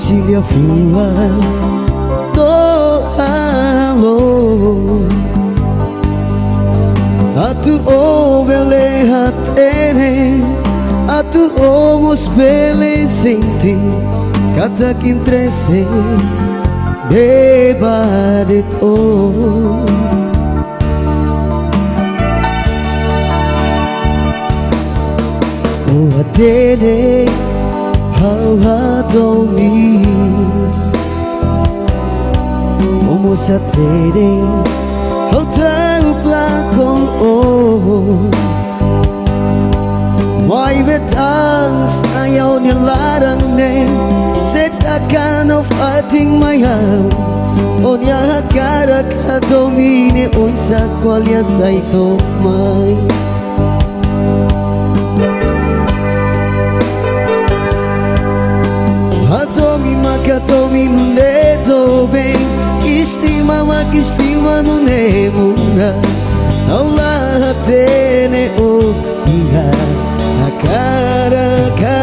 Silya fua to halo atu o bele hat ene atu o mos bele senti kata kintrese debadet o atene how told me almost atene how tahu plakong may betang ayaw nilarang ne setakan of ating mayaw o niya karak hadomine oy sa kwalya sa ito may Katomi nune tobe istima makistima nune mura aula hatene o iha akara ka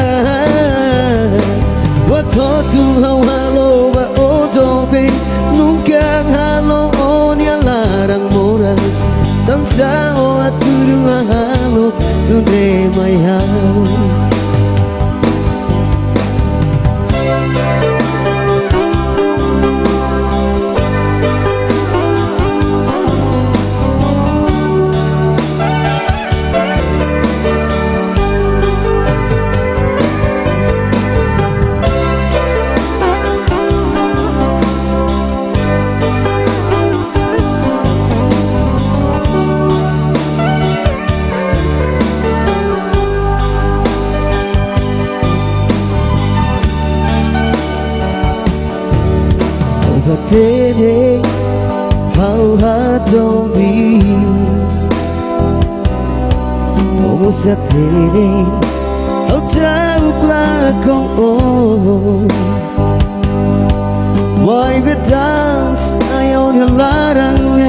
watotu halo ba o tobe nunca halo on ya larang moras tansa o aturu halo nune mayau Tene how told me almost atene how tahu plakong why betang ayaw nilarang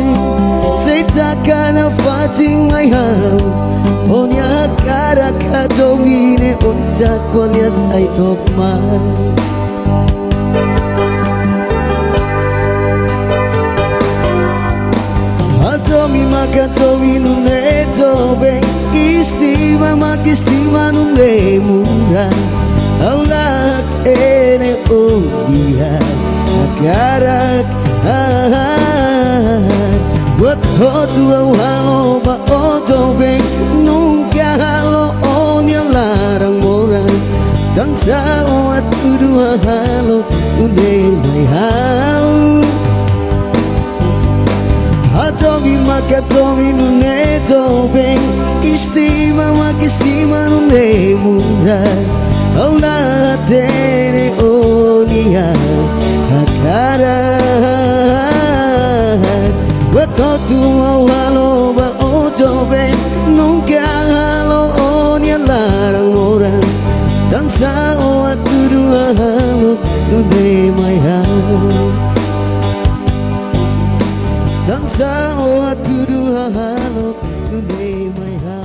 say takkan na fating mayaw o niya karak hadomine unsa kolyas ay tokman Tomi makatomi nune tobe istima makistima nune mura aulat ene o dia akarak buat hotu halo ba o tobe nunca halo on ya larang moras dan saat dua halo nune mai hau Atomi makatomi nune tobe istima makistima nune mura aula tere onia akara watotu halo ba o tobe nunca halo onia larang moras tansa o aturu halo nune mai hau Dansa o aturu halo nune mai hau